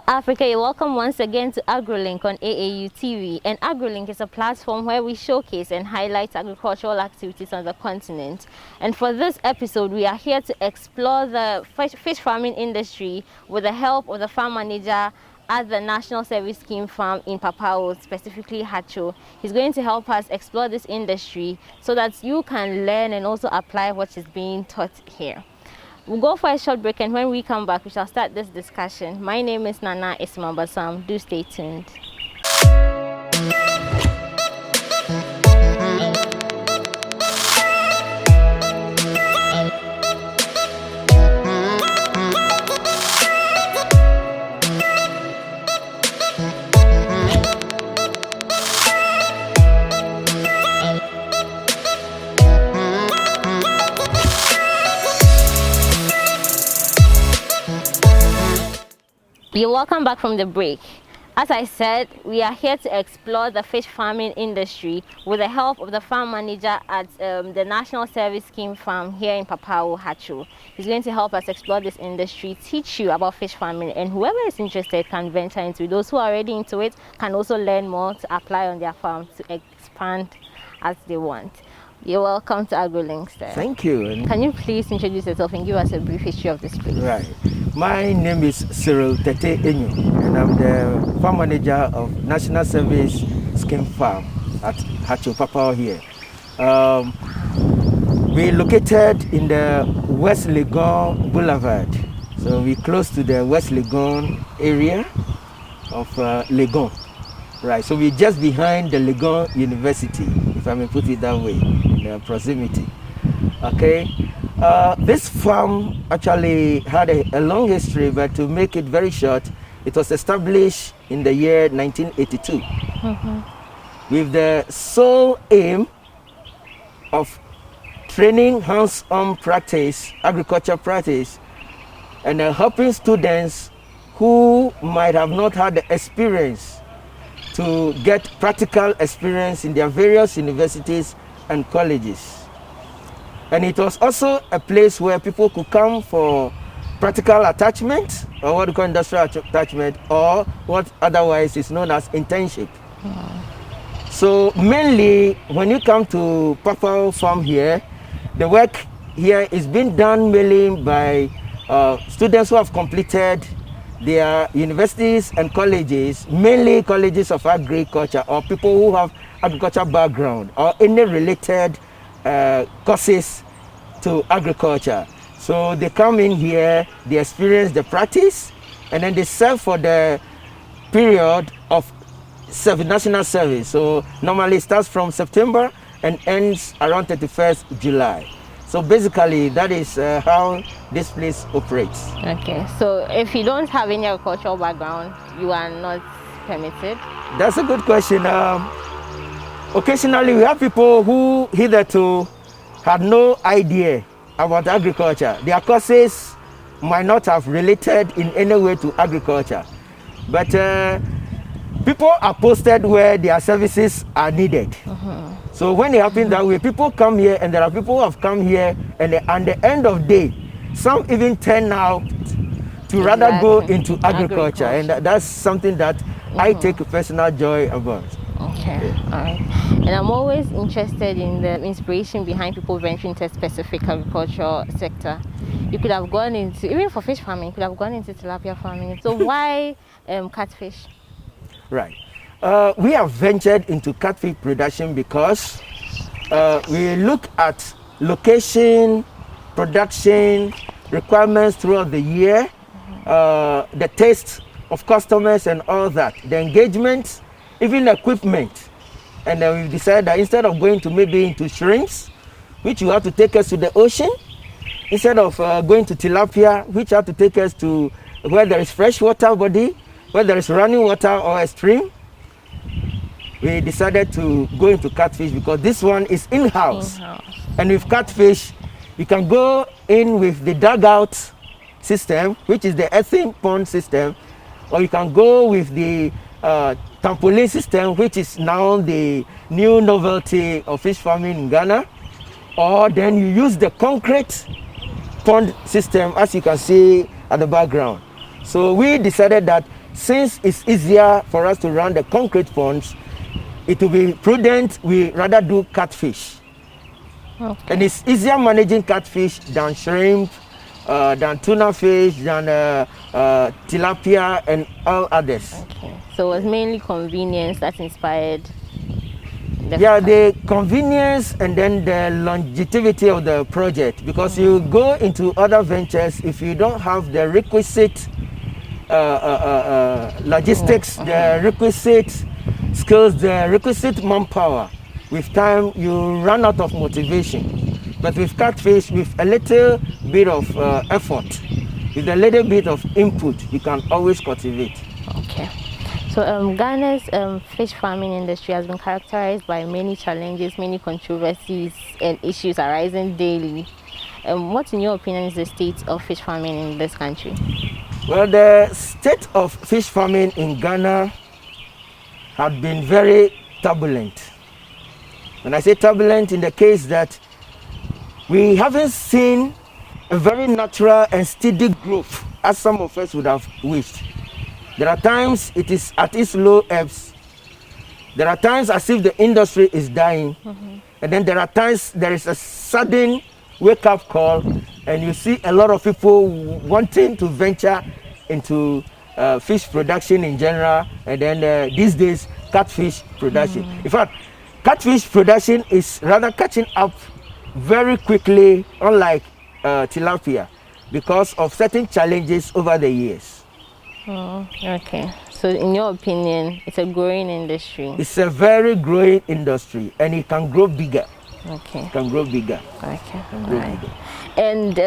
Africa, you're welcome once again to AgroLink on AAU TV. And AgroLink is a platform where we showcase and highlight agricultural activities on the continent. And for this episode, we are here to explore the fish farming industry with the help of the farm manager at the National Service Scheme Farm in Papao, specifically Hacho. He's going to help us explore this industry so that you can learn and also apply what is being taught here. We'll go for a short break, and when we come back, we shall start this discussion. My name is Nana Ismambasam. Do stay tuned. You're welcome back from the break. As I said, we are here to explore the fish farming industry with the help of the farm manager at the National Service Scheme Farm here in Papao, Hacho. He's going to help us explore this industry, teach you about fish farming, and whoever is interested can venture into it. Those who are already into it can also learn more to apply on their farm to expand as they want. You're welcome to AgroLink, sir. Thank you. Can you please introduce yourself and give us a brief history of this place? Right. My name is Cyril Tete Enyu, and I'm the farm manager of National Service Scheme Farm at Hacho Papao here. We're located in the West Legon Boulevard. So we're close to the West Legon area of Legon. Right, so we're just behind the Legon University, if I may put it that way, in the proximity. Okay, this farm actually had a long history, but to make it very short, it was established in the year 1982 with the sole aim of training hands-on practice, agriculture practice, and helping students who might have not had the experience to get practical experience in their various universities and colleges. And it was also a place where people could come for practical attachment, or what we call industrial attachment, or what otherwise is known as internship. So mainly, when you come to Papao Farm here, the work here is being done mainly by students who have completed their universities and colleges, mainly colleges of agriculture, or people who have agriculture background or any related courses to agriculture. So they come in here, they experience the practice, and then they serve for the period of national service. So normally it starts from September and ends around 31st July. So basically, that is how this place operates. Okay, so if you don't have any agricultural background, you are not permitted? That's a good question. Occasionally, we have people who hitherto had no idea about agriculture. Their courses might not have related in any way to agriculture. But people are posted where their services are needed. So when it happens that way, people come here, and there are people who have come here, and at the end of the day, some even turn out to rather go into agriculture. And that's something that I take personal joy about. Okay, all right. And I'm always interested in the inspiration behind people venturing into a specific agricultural sector. You could have gone into, even for fish farming, you could have gone into tilapia farming. So why catfish? Right. We have ventured into catfish production because we look at location, production, requirements throughout the year, the taste of customers and all that, the engagement, even equipment. And then we decided that instead of going to maybe into shrimps, which you have to take us to the ocean, instead of going to tilapia, which have to take us to where there is fresh water body, where there is running water or a stream, we decided to go into catfish because this one is in-house. And with catfish, you can go in with the dugout system, which is the earthen pond system, or you can go with the trampoline system, which is now the new novelty of fish farming in Ghana, or then you use the concrete pond system, as you can see at the background. So we decided that since it's easier for us to run the concrete ponds, it will be prudent we rather do catfish. Okay. And it's easier managing catfish than shrimp, than tuna fish, than tilapia and all others. Okay. So it was mainly convenience that inspired the convenience and then the longevity of the project, because you go into other ventures if you don't have the requisite logistics, the requisite skills, the requisite manpower. With time, you run out of motivation. But with catfish, with a little bit of effort, with a little bit of input, you can always cultivate. Okay. So Ghana's fish farming industry has been characterized by many challenges, many controversies and issues arising daily. What, in your opinion, is the state of fish farming in this country? Well, the state of fish farming in Ghana has been very turbulent. When I say turbulent, in the case that we haven't seen a very natural and steady growth as some of us would have wished. There are times it is at its low ebbs. There are times as if the industry is dying. And then there are times there is a sudden wake-up call and you see a lot of people wanting to venture into fish production in general, and then these days catfish production. In fact, catfish production is rather catching up very quickly, unlike tilapia, because of certain challenges over the years. Okay. So in your opinion, it's a growing industry? It's a very growing industry, and it can grow bigger. Okay. It can grow bigger. Okay. Bigger. And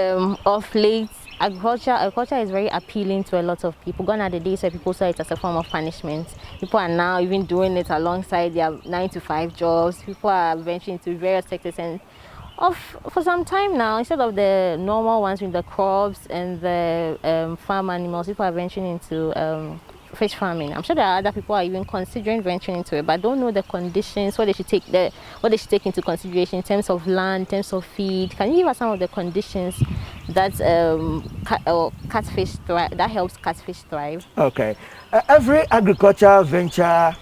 of late, agriculture is very appealing to a lot of people. Gone are the days where people saw it as a form of punishment. People are now even doing it alongside their 9-to-5 jobs. People are venturing into various sectors, and for some time now, instead of the normal ones with the crops and the farm animals, people are venturing into fish farming. I'm sure there are other people who are even considering venturing into it, but don't know the conditions, what they should take into consideration in terms of land, in terms of feed. Can you give us some of the conditions that that helps catfish thrive? Okay. Every agricultural venture,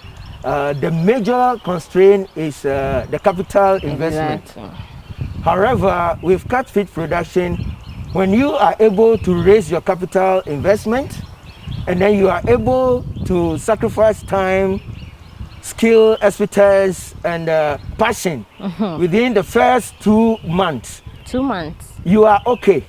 the major constraint is the capital investment. Exactly. However, with catfish production, when you are able to raise your capital investment, and then you are able to sacrifice time, skill, expertise, and passion within the first 2 months. 2 months. You are okay.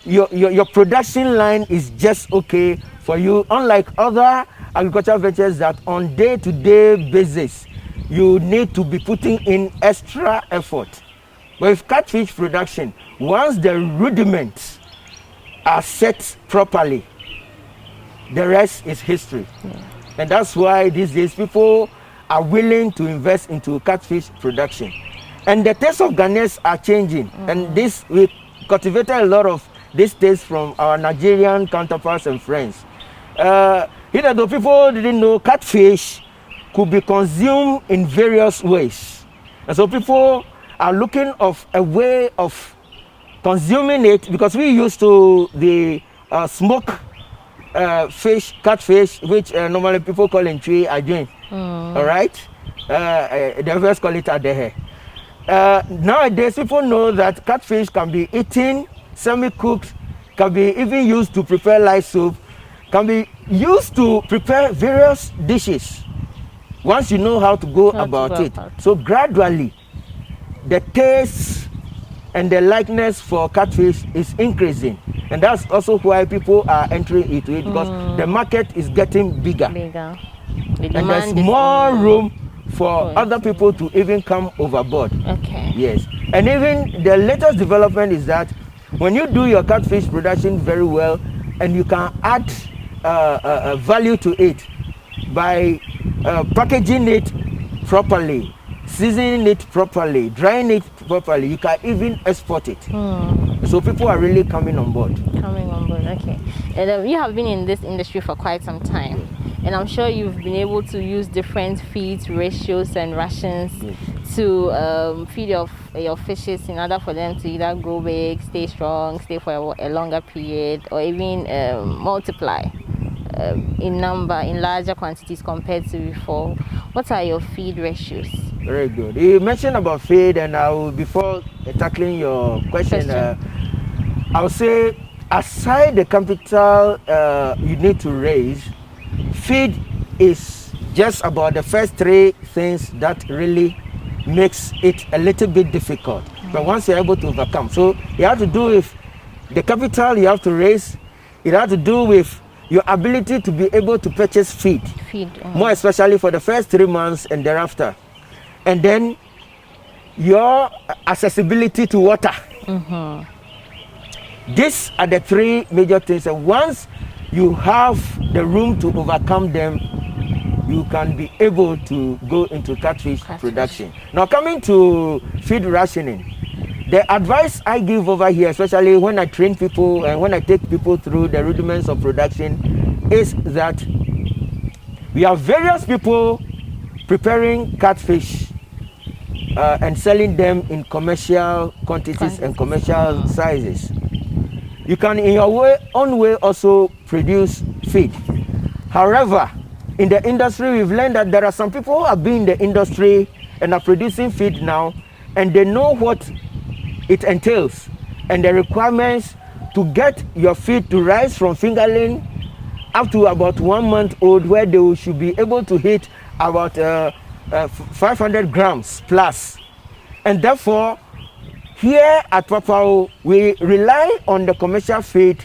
Your production line is just okay for you, unlike other agricultural ventures that on day-to-day basis, you need to be putting in extra effort. But with catfish production, once the rudiments are set properly, the rest is history. And that's why these days people are willing to invest into catfish production. And the tastes of Ghanaians are changing. And we cultivated a lot of this taste from our Nigerian counterparts and friends. Though people didn't know, catfish could be consumed in various ways. And so people are looking of a way of consuming it, because we used to the smoke catfish, which normally people call in tree ajin. All right, the others call it adehe. Nowadays, people know that catfish can be eaten, semi-cooked, can be even used to prepare light soup, can be used to prepare various dishes. Once you know how to go about it, so gradually, the taste and the likeness for catfish is increasing, and that's also why people are entering into it, because the market is getting bigger. And there's more room for other people to even come overboard. Okay. Yes. And even the latest development is that when you do your catfish production very well, and you can add value to it by packaging it properly, seasoning it properly, drying it properly, you can even export it. So people are really coming on board. Okay. And you have been in this industry for quite some time, and I'm sure you've been able to use different feed ratios and rations to feed your fishes in order for them to either grow big, stay strong, stay for a longer period, or even multiply. in number, in larger quantities compared to before. What are your feed ratios? Very good. You mentioned about feed, and before tackling your question. I'll say, aside the capital you need to raise, feed is just about the first three things that really makes it a little bit difficult. But once you're able to overcome, so you have to do with the capital you have to raise. It has to do with your ability to be able to purchase feed. More especially for the first 3 months and thereafter. And then your accessibility to water. These are the three major things, and once you have the room to overcome them, you can be able to go into catfish production. Now, coming to feed rationing, the advice I give over here, especially when I train people and when I take people through the rudiments of production, is that we have various people preparing catfish and selling them in commercial quantities and commercial sizes. You can, in your own way, also produce feed. However, in the industry, we've learned that there are some people who have been in the industry and are producing feed now, and they know what it entails and the requirements to get your feed to rise from fingerling up to about 1 month old, where they should be able to hit about 500 grams plus. And therefore, here at Papao, we rely on the commercial feed,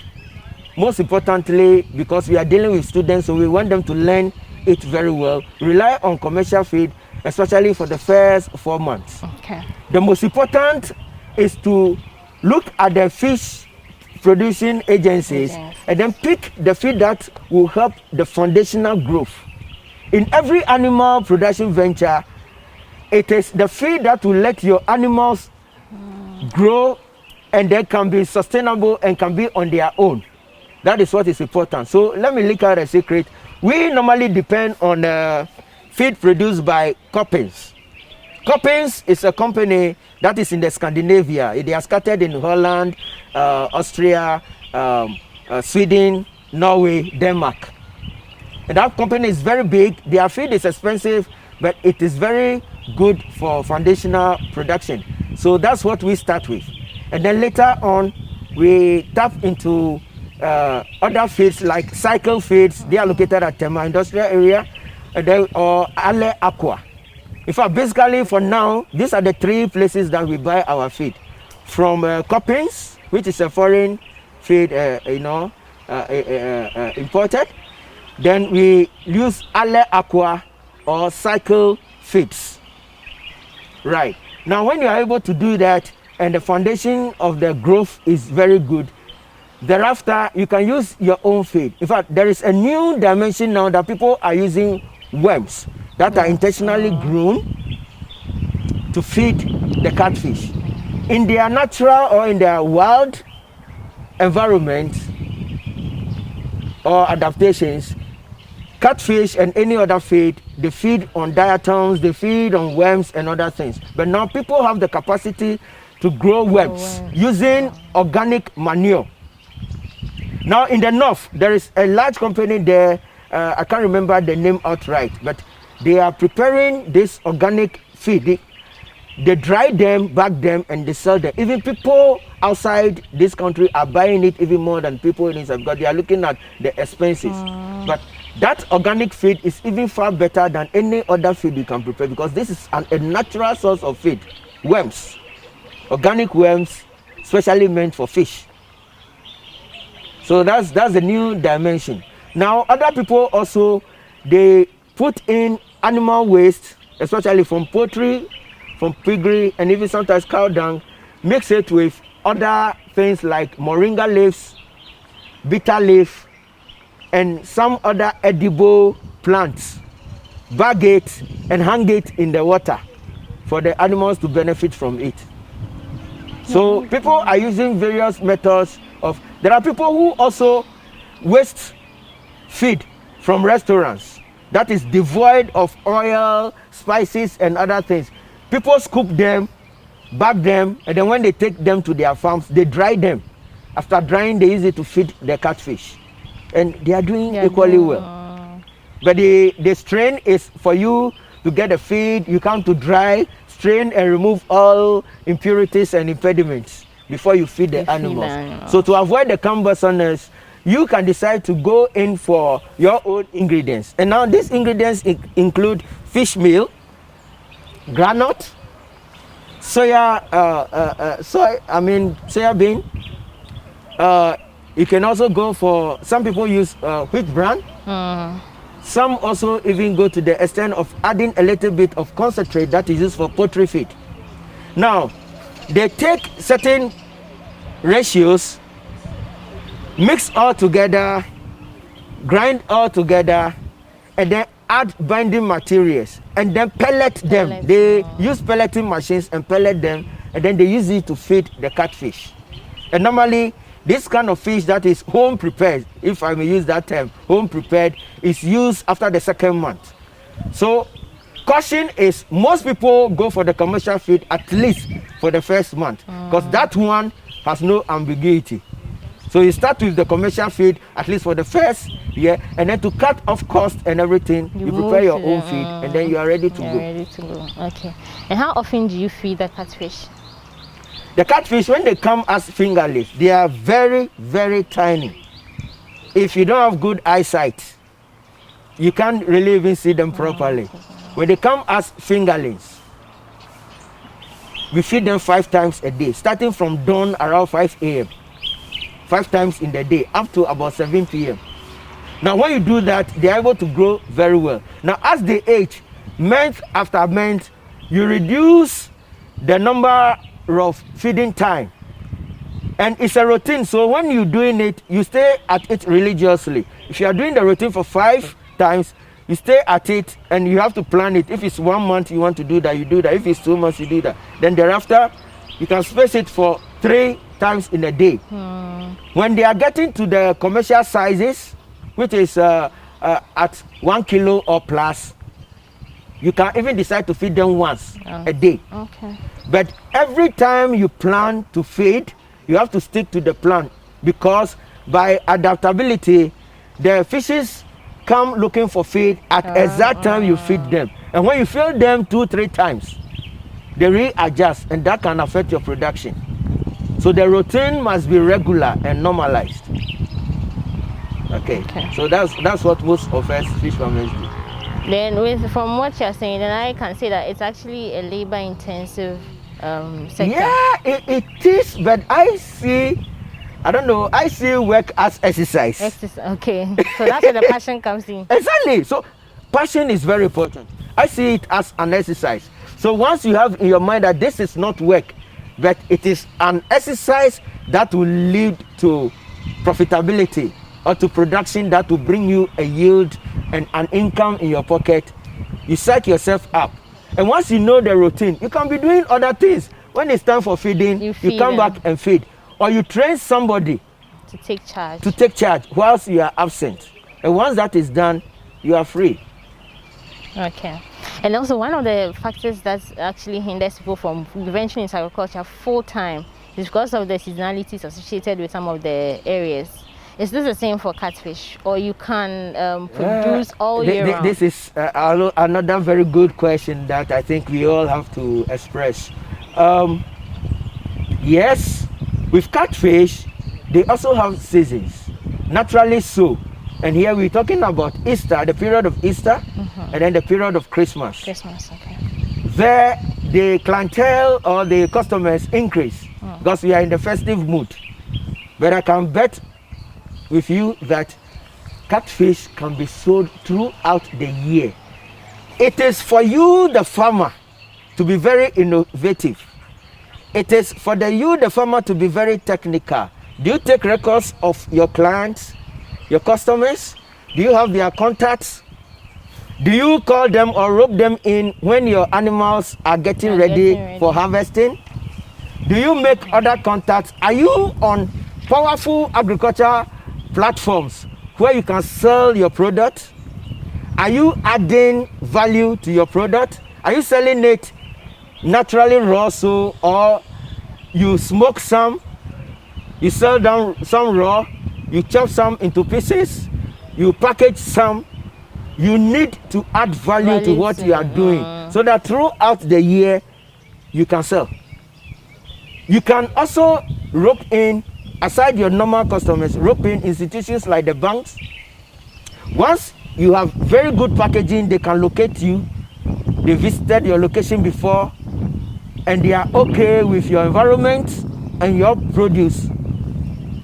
most importantly, because we are dealing with students, so we want them to learn it very well. Rely on commercial feed, especially for the first 4 months. The most important is to look at the fish producing agencies and then pick the feed that will help the foundational growth. In every animal production venture, it is the feed that will let your animals grow and they can be sustainable and can be on their own. That is what is important. So let me leak out a secret. We normally depend on feed produced by Coppins. Coppins is a company that is in the Scandinavia. They are scattered in Holland, Austria, Sweden, Norway, Denmark. And that company is very big. Their feed is expensive, but it is very good for foundational production. So that's what we start with. And then later on, we tap into other feeds like cycle feeds. They are located at Tema Industrial Area, and then, or Ale Aqua. In fact, basically for now, these are the three places that we buy our feed. From Coppins, which is a foreign feed, imported. Then we use Ale Aqua or cycle feeds. Right. Now, when you are able to do that and the foundation of the growth is very good, thereafter, you can use your own feed. In fact, there is a new dimension now that people are using worms that are intentionally grown to feed the catfish. In their natural or in their wild environment or adaptations, catfish and any other feed, they feed on diatoms, they feed on worms and other things. But now people have the capacity to grow worms using organic manure. Now in the north, there is a large company there, I can't remember the name outright, but they are preparing this organic feed. They dry them, bag them, and they sell them. Even people outside this country are buying it even more than people inside, because they are looking at the expenses. But that organic feed is even far better than any other feed you can prepare, because this is a natural source of feed. Worms, organic worms, specially meant for fish. So that's the new dimension. Now other people also, they put in animal waste, especially from poultry, from piggery, and even sometimes cow dung, mix it with other things like moringa leaves, bitter leaf, and some other edible plants. Bag it and hang it in the water for the animals to benefit from it. So people are using various methods of, there are people who also waste feed from restaurants that is devoid of oil, spices, and other things. People scoop them, bag them, and then when they take them to their farms, they dry them. After drying, they use it to feed the catfish. and they are doing equally well. But the strain is for you to get the feed, you come to dry, strain and remove all impurities and impediments before you feed the animals. So to avoid the cumbersomeness, you can decide to go in for your own ingredients. And now these ingredients include fish meal, granite, soya bean. You can also go for, some people use wheat bran. Some also even go to the extent of adding a little bit of concentrate that is used for poultry feed. Now, they take certain ratios, mix all together, grind all together, and then add binding materials, and then pellet them. They use pelleting machines and pellet them, and then they use it to feed the catfish. And normally, this kind of fish that is home prepared, if I may use that term, home prepared, is used after the second month. So caution is, most people go for the commercial feed at least for the first month, because that one has no ambiguity. So you start with the commercial feed at least for the first year, and then to cut off cost and everything, you prepare your own feed, and then you are ready to go. Ready to go. Okay. And how often do you feed the catfish? The catfish, when they come as fingerlings, they are very, very tiny. If you don't have good eyesight, you can't really even see them properly. When they come as fingerlings, we feed them 5 times a day, starting from dawn around 5 a.m. 5 times in the day, up to about 7 p.m. Now, when you do that, they are able to grow very well. Now, as they age, month after month, you reduce the number of feeding time, and it's a routine. So when you're doing it, you stay at it religiously. If you are doing the routine for 5 times, you stay at it, and you have to plan it. If it's 1 month you want to do that, you do that. If it's 2 months, you do that. Then thereafter, you can space it for 3 times in a day. When they are getting to the commercial sizes, which is at 1 kilo or plus, you can even decide to feed them once a day. Okay. But every time you plan to feed, you have to stick to the plan, because by adaptability, the fishes come looking for feed at exact time you feed them. And when you feed them 2-3 times, they readjust, and that can affect your production. So the routine must be regular and normalized. Okay. So that's what most of us fish farmers do. Then from what you're saying, then I can say that it's actually a labor-intensive sector. Yeah, it is, but I see work as exercise. Okay, so that's where the passion comes in. Exactly. So passion is very important. I see it as an exercise. So once you have in your mind that this is not work, but it is an exercise that will lead to profitability or to production that will bring you a yield and an income in your pocket, you psych yourself up. And once you know the routine, you can be doing other things. When it's time for feeding, you come back and feed. Or you train somebody to take charge whilst you are absent. And once that is done, you are free. Okay. And also, one of the factors that actually hinders people from venturing into agriculture full-time is because of the seasonalities associated with some of the areas. Is this the same for catfish, or you can produce all year round? This is another very good question that I think we all have to express. Yes, with catfish, they also have seasons, naturally so. And here we're talking about Easter, the period of Easter, and then the period of Christmas. Okay. There, the clientele or the customers increase because we are in the festive mood. But I can bet with you that catfish can be sold throughout the year. It is for you, the farmer, to be very innovative. It is for you, the farmer, to be very technical. Do you take records of your clients, your customers? Do you have their contacts? Do you call them or rope them in when your animals are getting ready for harvesting? Do you make other contacts? Are you on powerful agriculture platforms where you can sell your product? Are you adding value to your product? Are you selling it naturally raw, or you smoke some, you sell down some raw, you chop some into pieces, you package some, you need to add value to what you are doing so that throughout the year you can sell. You can also rope in, aside your normal customers, rope in institutions like the banks. Once you have very good packaging, they can locate you. They visited your location before and they are okay with your environment and your produce.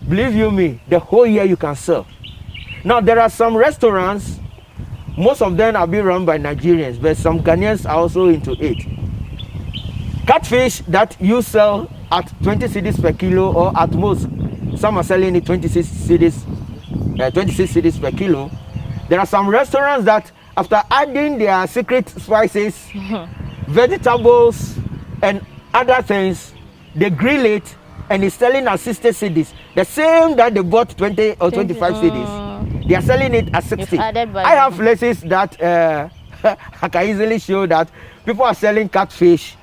Believe you me, the whole year you can sell. Now there are some restaurants, most of them are being run by Nigerians, but some Ghanaians are also into it. Catfish that you sell at 20 cedis per kilo, or at most, some are selling it 26 cedis per kilo. There are some restaurants that after adding their secret spices, vegetables, and other things, they grill it and it's selling at 60 cedis. The same that they bought 20 or 25 cedis. They are selling it at 60. I have places that I can easily show that people are selling catfish,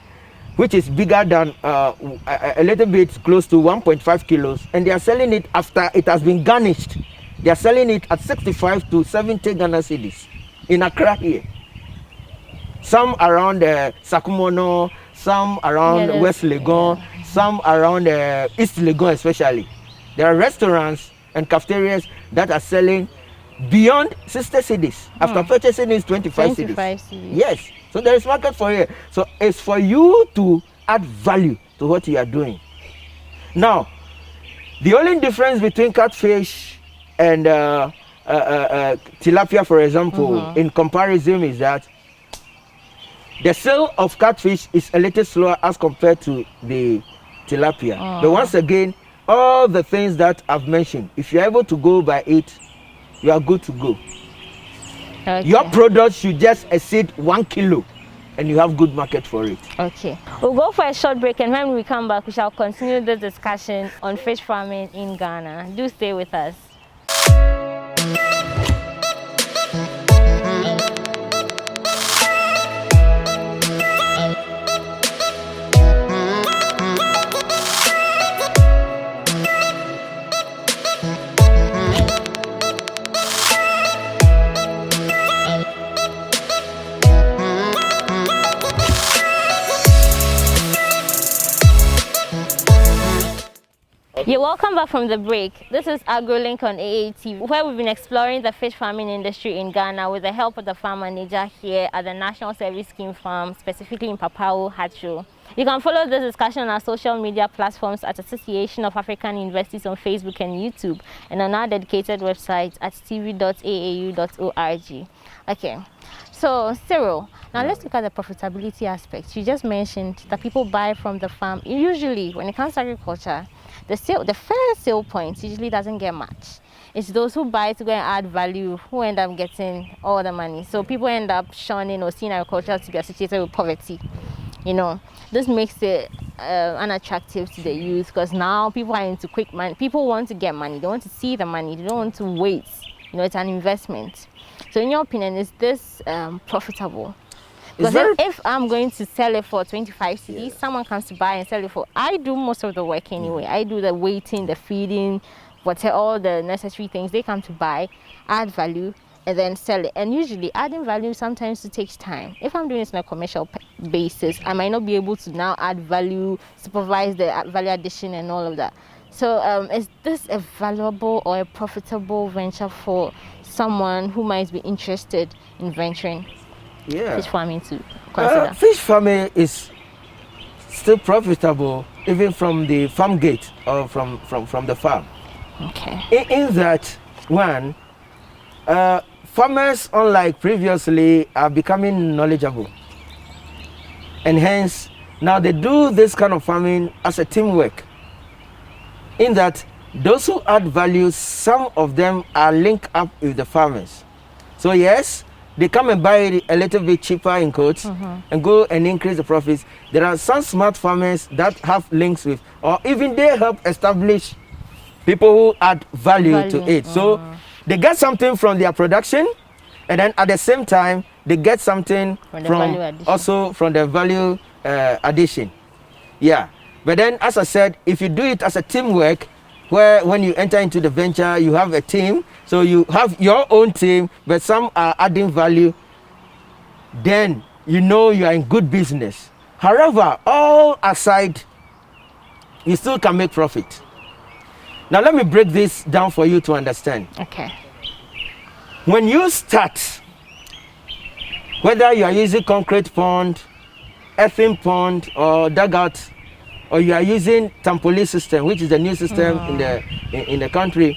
which is bigger than a little bit close to 1.5 kilos, and they are selling it after it has been garnished. They are selling it at 65 to 70 Ghana cedis in Accra here. Some around Sakumono, some around West Legon, some around East Legon especially. There are restaurants and cafeterias that are selling beyond 60 cedis. After purchasing is 25 cedis. Yes. So there is market for it. So it's for you to add value to what you are doing. Now, the only difference between catfish and tilapia, for example, in comparison is that the sale of catfish is a little slower as compared to the tilapia. But once again, all the things that I've mentioned, if you're able to go by it, you are good to go. Okay. Your product should just exceed 1 kilo and you have good market for it. Okay. We'll go for a short break, and when we come back, we shall continue the discussion on fish farming in Ghana. Do stay with us. You're welcome back from the break. This is AgroLink on AAT, where we've been exploring the fish farming industry in Ghana with the help of the farm manager here at the National Service Scheme Farm, specifically in Papao, Hatcho. You can follow this discussion on our social media platforms at Association of African Universities on Facebook and YouTube, and on our dedicated website at tv.aau.org. Okay, so Cyril, now let's look at the profitability aspect. You just mentioned that people buy from the farm. Usually, when it comes to agriculture, the first sale point usually doesn't get much. It's those who buy to go and add value who end up getting all the money. So people end up shunning or seeing agriculture to be associated with poverty. You know, this makes it unattractive to the youth, because now people are into quick money. People want to get money. They want to see the money. They don't want to wait. You know, it's an investment. So in your opinion, is this profitable? Because if I'm going to sell it for 25 cedis, someone comes to buy and sell it for, I do most of the work anyway. I do the waiting, the feeding, whatever, all the necessary things. They come to buy, add value, and then sell it. And usually adding value sometimes it takes time. If I'm doing this on a commercial basis, I might not be able to now add value, supervise the value addition and all of that. So is this a valuable or a profitable venture for someone who might be interested in venturing fish farming to consider? Fish farming is still profitable even from the farm gate or from the farm. Okay. In that one, farmers, unlike previously, are becoming knowledgeable, and hence now they do this kind of farming as a teamwork. In that those who add value, some of them are linked up with the farmers. So yes, they come and buy it a little bit cheaper in quotes and go and increase the profits. There are some smart farmers that have links with, or even they help establish people who add value to it. So they get something from their production, and then at the same time they get something from also from the value addition. Yeah. But then, as I said, if you do it as a teamwork, where when you enter into the venture, you have a team. So you have your own team, but some are adding value. Then you know you are in good business. However, all aside, you still can make profit. Now let me break this down for you to understand. Okay. When you start, whether you are using concrete pond, earthen pond, or dugout, or you are using trampoline system, which is the new system in the country,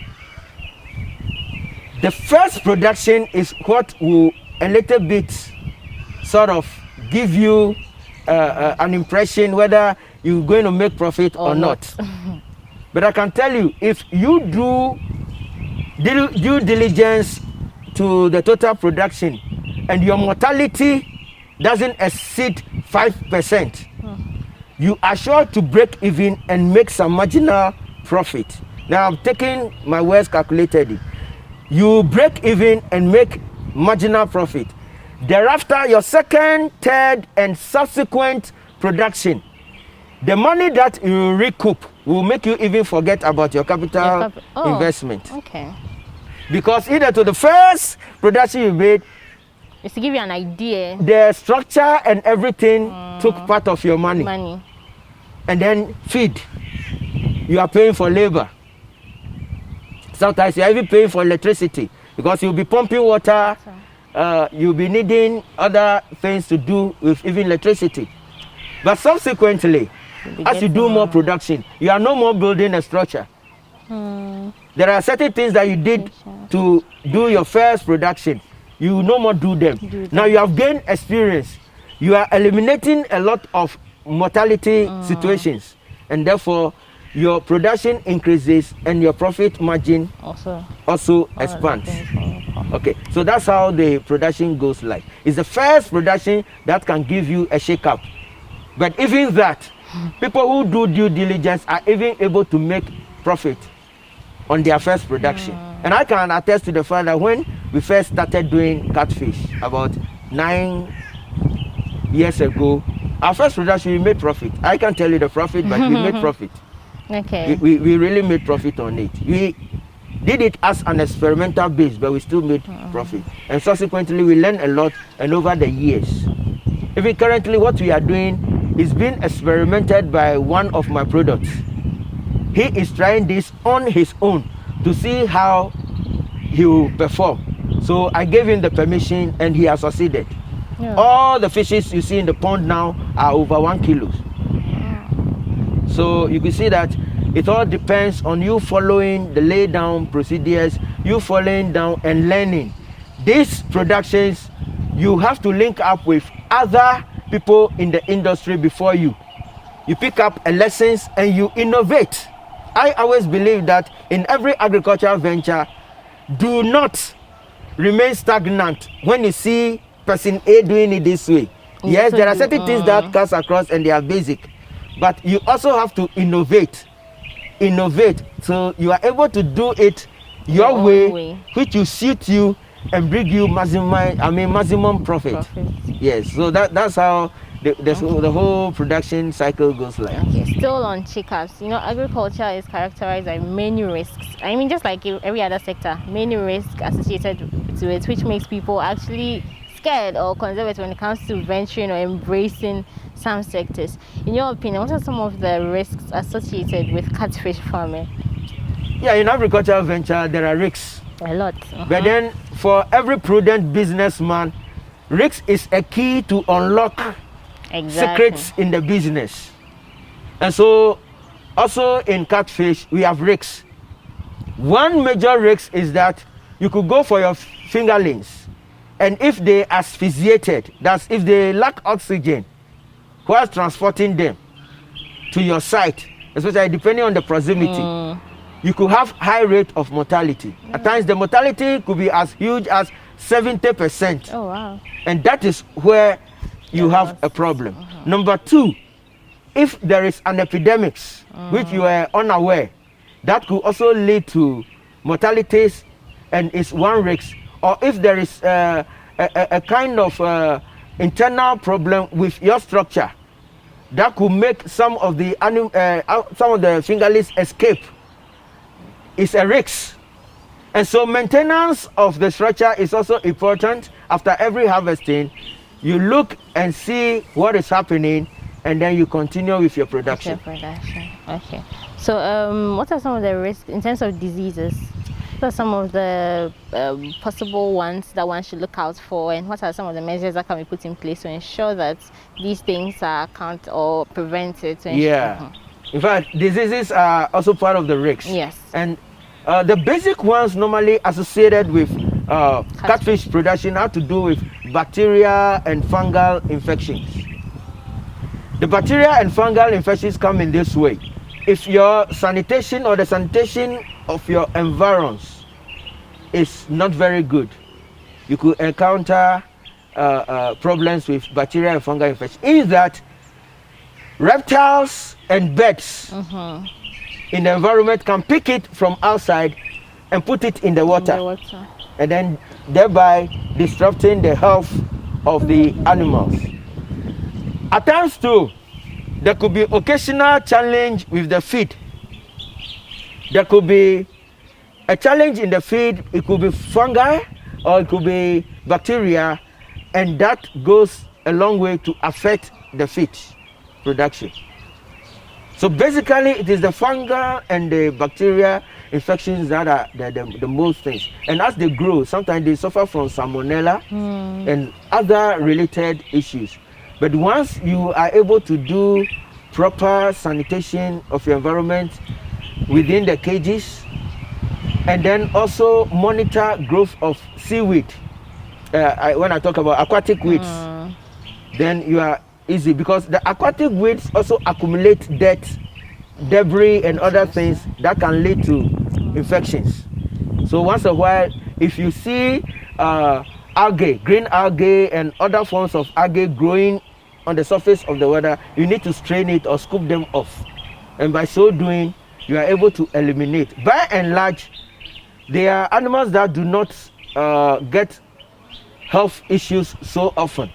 the first production is what will a little bit sort of give you an impression whether you're going to make profit or not. But I can tell you, if you do due diligence to the total production and your mortality doesn't exceed 5%, you are sure to break even and make some marginal profit. Now I'm taking my words calculatedly. You break even and make marginal profit. Thereafter, your second, third, and subsequent production, the money that you recoup will make you even forget about your capital investment. Okay. Because either to the first production you made, It's to give you an idea. the structure and everything took part of your money. And then feed. You are paying for labor. Sometimes you are even paying for electricity because you'll be pumping water. You'll be needing other things to do with even electricity. But subsequently, as you do more production, you are no more building a structure. There are certain things that you did to do your first production. You no more do them. Now you have gained experience. You are eliminating a lot of mortality situations, and therefore your production increases and your profit margin also expands. Okay, so that's how the production goes like. It's the first production that can give you a shake-up. But even that, people who do due diligence are even able to make profit on their first production. And I can attest to the fact that when we first started doing catfish about 9 years ago, our first production, we made profit. I can't tell you the profit, but we made profit. Okay. We really made profit on it. We did it as an experimental base, but we still made profit. And subsequently, we learned a lot, and over the years. Even currently, what we are doing is being experimented by one of my products. He is trying this on his own to see how he will perform. So I gave him the permission, and he has succeeded. All the fishes you see in the pond now are over 1 kilo. So you can see that it all depends on you following the lay down procedures, you following down and learning. These productions, you have to link up with other people in the industry before you. You pick up lessons and you innovate. I always believe that in every agricultural venture, do not remain stagnant when you see person A doing it this way. Yes, there are certain things that cuts across and they are basic, but you also have to innovate. So you are able to do it your way, which will suit you and bring you maximum profit. Yes, so that's how the whole production cycle goes like. Okay, still on checkups. You know, agriculture is characterized by many risks. I mean, just like every other sector, many risks associated to it, which makes people actually scared or conservative when it comes to venturing or embracing some sectors. In your opinion, what are some of the risks associated with catfish farming? Yeah, in agricultural venture, there are risks. A lot. But then, for every prudent businessman, risk is a key to unlock secrets in the business. And so, also in catfish, we have risks. One major risk is that you could go for your fingerlings, and if they are asphyxiated, that's if they lack oxygen while transporting them to your site, especially depending on the proximity, you could have high rate of mortality. At times, the mortality could be as huge as 70%. Oh, wow. And that is where you have a problem. Number two, if there is an epidemic, which you are unaware, that could also lead to mortalities and is one risk. Or if there is a kind of internal problem with your structure, that could make some of the fingerlings escape. is a risk. And so maintenance of the structure is also important. After every harvesting, you look and see what is happening, and then you continue with your production. Okay. So what are some of the risks in terms of diseases? What are some of the possible ones that one should look out for, and what are some of the measures that can be put in place to ensure that these things are counted or prevented? In fact, diseases are also part of the risks. Yes. And the basic ones normally associated with catfish production have to do with bacteria and fungal infections. The bacteria and fungal infections come in this way. If your sanitation or the sanitation of your environs is not very good, you could encounter problems with bacteria and fungal infection. In that, reptiles and birds in the environment can pick it from outside and put it in the water, and then thereby disrupting the health of the animals. At times too, there could be occasional challenge with the feed. There could be a challenge in the feed. It could be fungi or it could be bacteria, and that goes a long way to affect the feed production. So basically, it is the fungal and the bacteria infections that are the most things. And as they grow, sometimes they suffer from salmonella and other related issues. But once you are able to do proper sanitation of your environment within the cages, and then also monitor growth of seaweed, when I talk about aquatic weeds, then you are easy, because the aquatic weeds also accumulate dirt, debris and other things that can lead to infections. So once a while, if you see algae, green algae and other forms of algae growing on the surface of the water, you need to strain it or scoop them off. And by so doing, you are able to eliminate. By and large, there are animals that do not get health issues so often.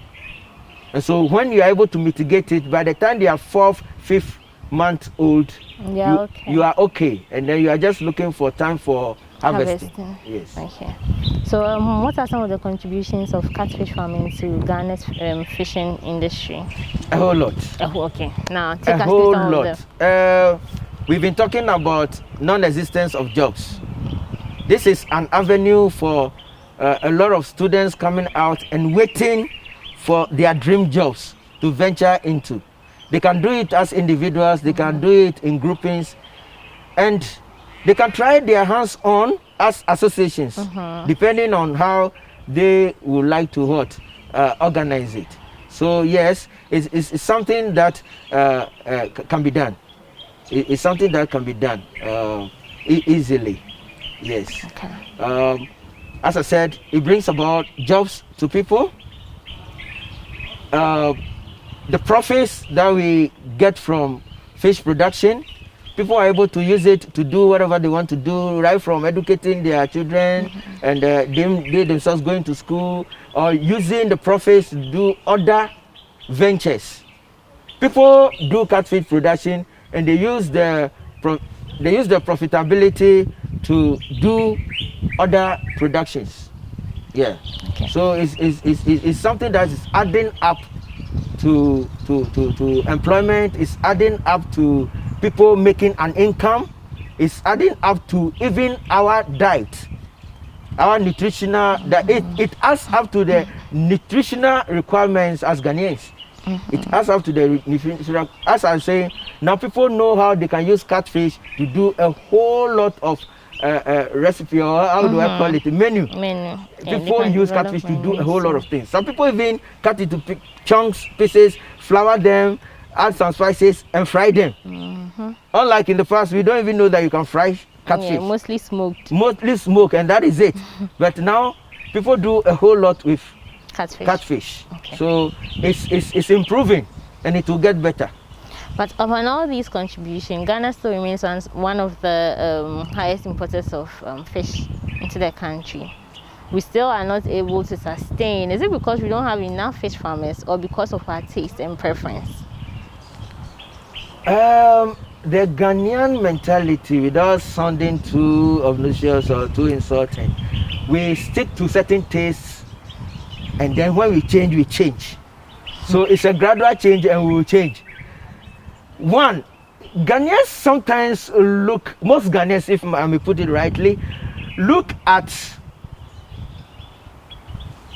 And so when you are able to mitigate it, by the time they are 4th, 5th month old, you are okay. And then you are just looking for time for harvesting. Yes. Okay. So what are some of the contributions of catfish farming to Ghana's fishing industry? A whole lot. Okay. Now take a us whole through some lot. of them. We've been talking about non-existence of jobs. This is an avenue for a lot of students coming out and waiting for their dream jobs to venture into. They can do it as individuals, they can do it in groupings, and they can try their hands on as associations, depending on how they would like to organize it. So yes, it's something that can be done. It's something that can be done easily. Yes. Okay. As I said, it brings about jobs to people. The profits that we get from fish production, people are able to use it to do whatever they want to do, right from educating their children and they themselves going to school, or using the profits to do other ventures. People do catfish production and they use the profitability to do other productions. Yeah. Okay. So it's something that is adding up to employment, is adding up to people making an income, is adding up to even our diet, our nutritional, that it adds up to the nutritional requirements as Ghanaians. It adds up to the nutritional, as I'm saying, now people know how they can use catfish to do a whole lot of recipe, or how do I call it, menu. People use catfish to do a whole lot of things. Some people even cut it to chunks, pieces, flour them, add some spices and fry them. Unlike in the past, we don't even know that you can fry catfish. Yeah, mostly smoked. Mostly smoked, and that is it. But now people do a whole lot with catfish. Okay. So it's improving, and it will get better. But upon all these contributions, Ghana still remains one of the highest importers of fish into the country. We still are not able to sustain. Is it because we don't have enough fish farmers, or because of our taste and preference? the Ghanaian mentality, without sounding too obnoxious or too insulting, we stick to certain tastes, and then when we change, we change. So it's a gradual change, and we will change. One, Ghanaians sometimes look, most Ghanaians, if I may put it rightly, look at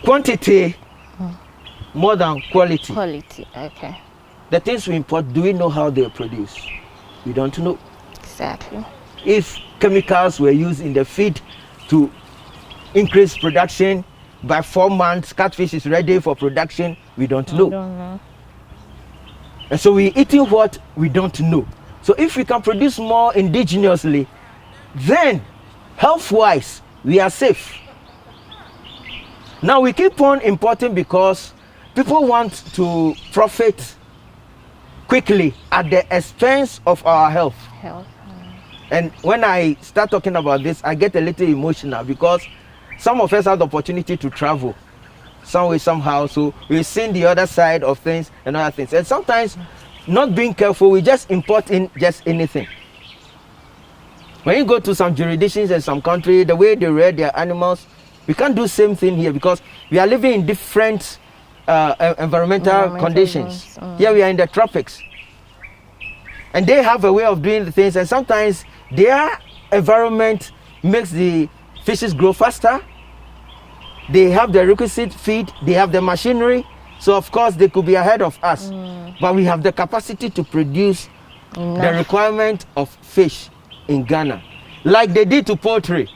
quantity more than quality. Quality, okay. The things we import, do we know how they are produced? We don't know. Exactly. If chemicals were used in the feed to increase production, by 4 months, catfish is ready for production, we don't know. We don't know. And so we're eating what we don't know. So if we can produce more indigenously, then health-wise, we are safe. Now we keep on importing because people want to profit quickly at the expense of our health. And when I start talking about this, I get a little emotional because some of us have the opportunity to travel some way, somehow. So we've seen the other side of things and other things. And sometimes, not being careful, we just import in just anything. When you go to some jurisdictions and some country, the way they rear their animals, we can't do the same thing here because we are living in different environmental conditions. Here we are in the tropics. And they have a way of doing the things, and sometimes their environment makes the fishes grow faster. They have the requisite feed, they have the machinery, so of course they could be ahead of us. But we have the capacity to produce the requirement of fish in Ghana, like they did to poultry.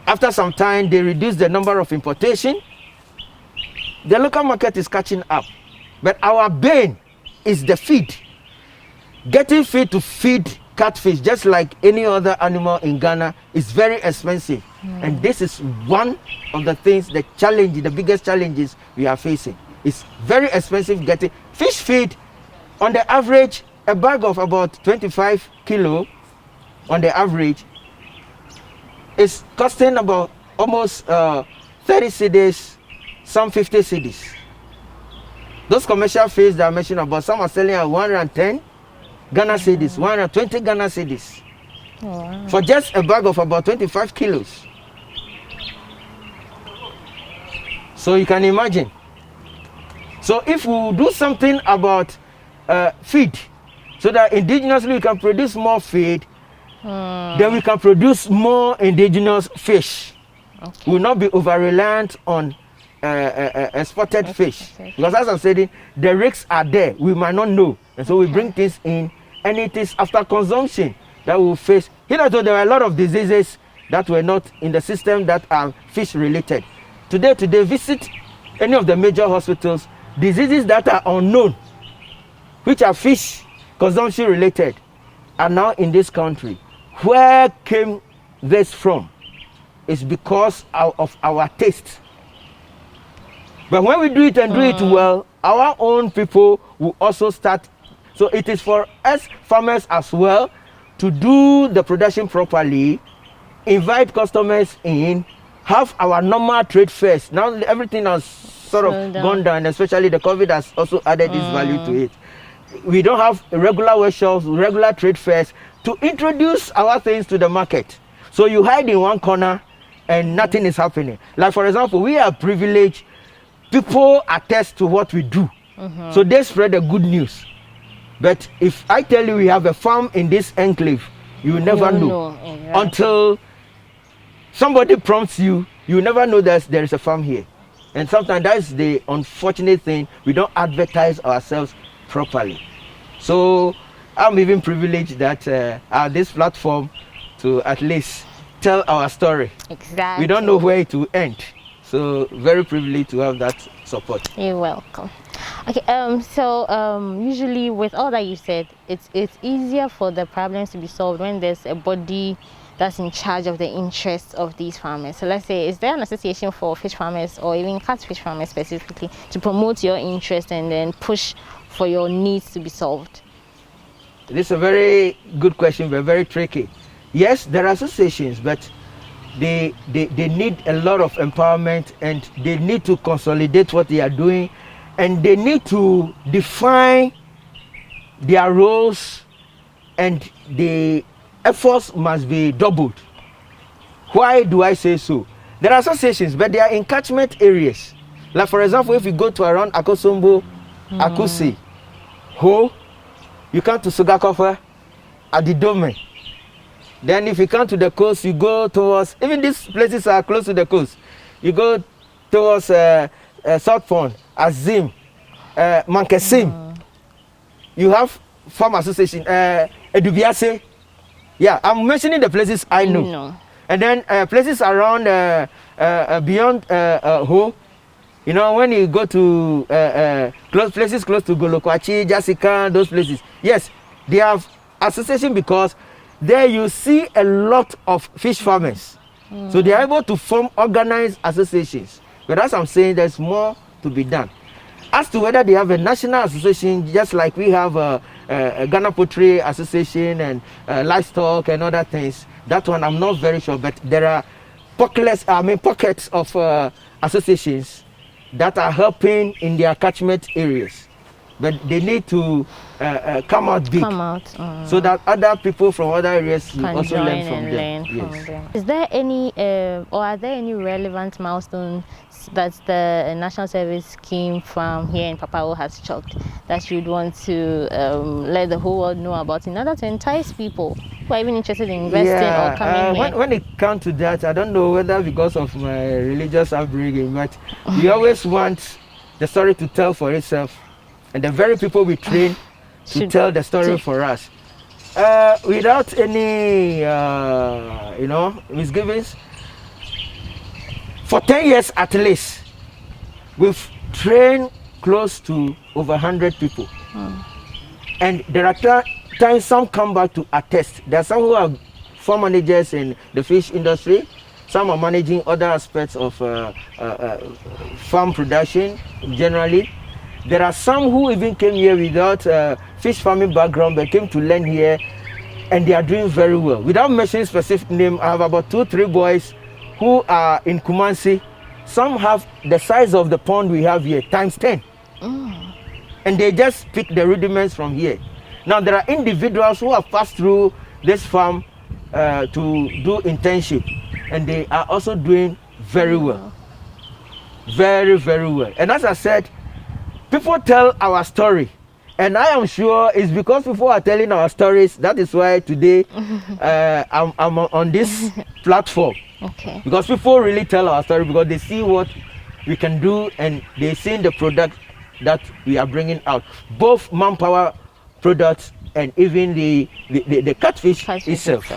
After some time, they reduced the number of importation. The local market is catching up, but our bane is the feed. Getting feed to feed catfish, just like any other animal in Ghana, is very expensive. And this is one of the things, the challenge, the biggest challenges we are facing. It's very expensive getting fish feed. On the average, a bag of about 25 kilo on the average is costing about almost 30 cedis, some 50 cedis. Those commercial fish that I mentioned about, some are selling at 110 Ghana cedis, 120 Ghana cedis. For just a bag of about 25 kilos. So you can imagine. So if we do something about feed, so that indigenously we can produce more feed, then we can produce more indigenous fish. We will not be over-reliant on exported fish. Because as I'm saying, the risks are there. We might not know. And so we bring things in, and it is after consumption that we will face. Hitherto, there were a lot of diseases that were not in the system that are fish related. Today, visit any of the major hospitals, diseases that are unknown, which are fish consumption related, are now in this country. Where came this from? It's because of our taste. But when we do it and do it well, our own people will also start. So it is for us farmers as well to do the production properly, invite customers in, have our normal trade fairs. Now everything has sort of gone down, especially the COVID has also added this value to it. We don't have regular workshops, regular trade fairs to introduce our things to the market. So you hide in one corner and nothing is happening. Like for example, we are privileged. People attest to what we do. So they spread the good news. But if I tell you we have a farm in this enclave, you will never know. Exactly. Until somebody prompts you, you will never know that there is a farm here. And sometimes that's the unfortunate thing. We don't advertise ourselves properly. So I'm even privileged that at this platform to at least tell our story. Exactly. We don't know where it will end. So very privileged to have that support. You're welcome. Okay, usually with all that you said, it's easier for the problems to be solved when there's a body that's in charge of the interests of these farmers. So let's say, is there an association for fish farmers or even catfish farmers specifically to promote your interest and then push for your needs to be solved? This is a very good question, but very tricky. Yes, there are associations, but they need a lot of empowerment, and they need to consolidate what they are doing, and they need to define their roles and the efforts must be doubled. Why do I say so? There are associations, but they are in catchment areas. Like for example, if you go to around Akosombo, Akusi, Ho, you come to Sugakofa, Adidome. Then if you come to the coast, you go towards, even these places are close to the coast. You go towards South Pond, Azim, Mankesim. You have farm association, Edubiase. Yeah, I'm mentioning the places I know. No. And then places around beyond Ho, you know, when you go to places close to Golokwachi, Jessica, those places. Yes, they have association because there you see a lot of fish farmers. So they are able to form organized associations. But as I'm saying, there's more to be done. As to whether they have a national association, just like we have a Ghana Poultry Association and livestock and other things, that one I'm not very sure. But there are pockets of associations that are helping in their catchment areas. But they need to come out big, so that other people from other areas will also learn from them. Yes. Is there any or are there any relevant milestones that the National Service Scheme from here in Papawo has chalked that you'd want to let the whole world know about in order to entice people who are even interested in investing or coming here? When it comes to that, I don't know whether because of my religious upbringing, but we always want the story to tell for itself. And the very people we train to tell the story for us. Without any, misgivings. For 10 years at least, we've trained close to over 100 people. And there are times some come back to attest. There are some who are farm managers in the fish industry. Some are managing other aspects of farm production generally. There are some who even came here without fish farming background, but came to learn here, and they are doing very well. Without mentioning specific name, I have about 2-3 boys who are in Kumasi. Some have the size of the pond we have here, times 10. And they just pick the rudiments from here. Now, there are individuals who have passed through this farm to do internship, and they are also doing very well. Very, very well. And as I said, people tell our story, and I am sure it's because people are telling our stories. That is why today I'm on this platform. Okay. Because people really tell our story because they see what we can do and they see the product that we are bringing out, both manpower products and even the catfish itself.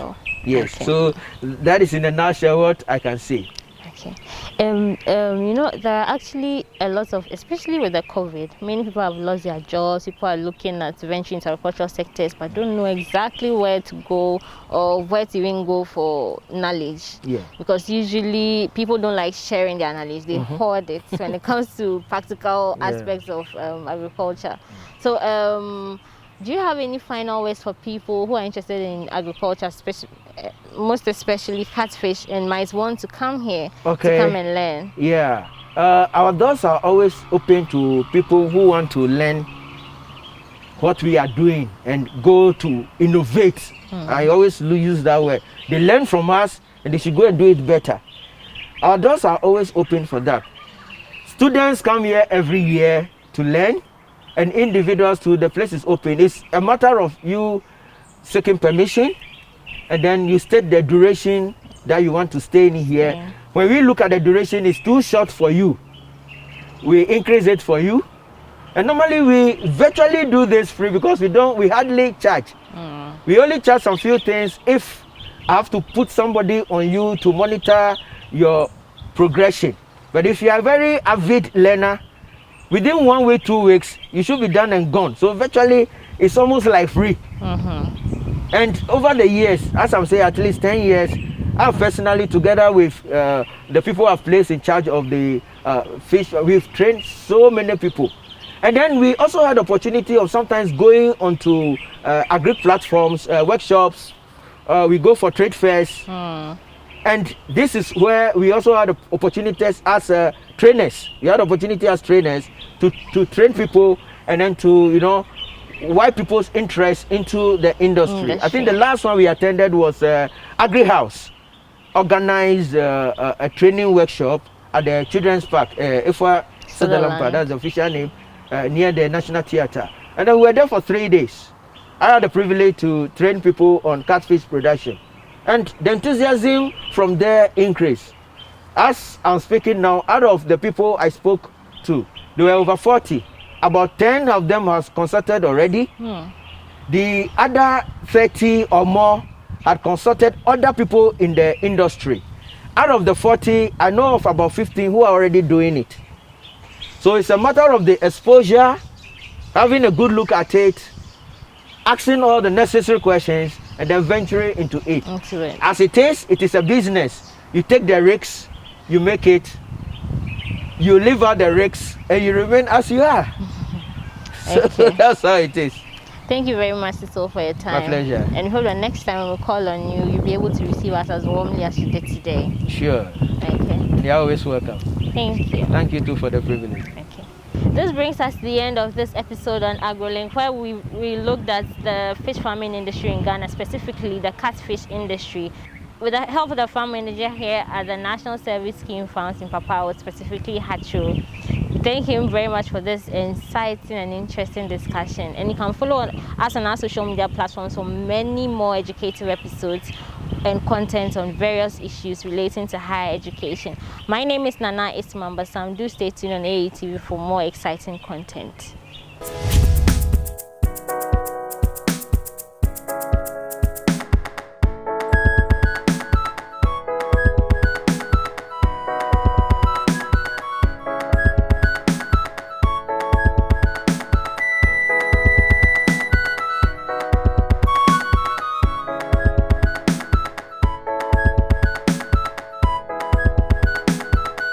Yes. Okay. So that is in a nutshell what I can say. Okay. There are actually a lot of, especially with the COVID, many people have lost their jobs. People are looking at venturing into agricultural sectors, but don't know exactly where to go or where to even go for knowledge. Yeah. Because usually people don't like sharing their knowledge; they hoard it when it comes to practical aspects of agriculture. So, do you have any final words for people who are interested in agriculture, most especially catfish, and might want to come here to come and learn? Yeah, our doors are always open to people who want to learn what we are doing and go to innovate. I always use that word. They learn from us and they should go and do it better. Our doors are always open for that. Students come here every year to learn, and individuals too. The place is open. It's a matter of you seeking permission, and then you state the duration that you want to stay in here. Yeah. When we look at the duration, it's too short for you, we increase it for you. And normally we virtually do this free because we hardly charge. We only charge some few things if I have to put somebody on you to monitor your progression. But if you are a very avid learner, within 1 week, 2 weeks, you should be done and gone. So virtually, it's almost like free. And over the years, as I'm saying, at least 10 years, I've personally, together with the people I've placed in charge of the fish, we've trained so many people. And then we also had the opportunity of sometimes going onto agri platforms, workshops. We go for trade fairs. And this is where we also had opportunities as trainers. We had opportunity as trainers to train people and then to, why people's interest into the industry. I think the last one we attended was Agri House, organized a training workshop at the Children's Park, Ifwa Sutherland Park, that's the official name, near the National Theatre. And then we were there for 3 days. I had the privilege to train people on catfish production. And the enthusiasm from there increased. As I'm speaking now, out of the people I spoke to, there were over 40. About 10 of them has consulted already. The other 30 or more had consulted other people in the industry. Out of the 40, I know of about 15 who are already doing it. So it's a matter of the exposure, having a good look at it, asking all the necessary questions, and then venturing into it. As it is a business. You take the risks, you make it, you leave out the risks, and you remain as you are. So that's how it is. Thank you very much, Cecil, for your time. My pleasure. And hope the next time we call on you, you'll be able to receive us as warmly as you did today. Sure. Okay. You're always welcome. Thank you. Thank you too for the privilege. Okay. This brings us to the end of this episode on AgroLink, where we looked at the fish farming industry in Ghana, specifically the catfish industry. With the help of the farm manager here at the National Service Scheme Farms in Papawo, specifically Hatcho. Thank him very much for this exciting and interesting discussion. And you can follow us on our social media platforms for many more educative episodes and content on various issues relating to higher education. My name is Nana Ismambasam. Do stay tuned on AATV for more exciting content.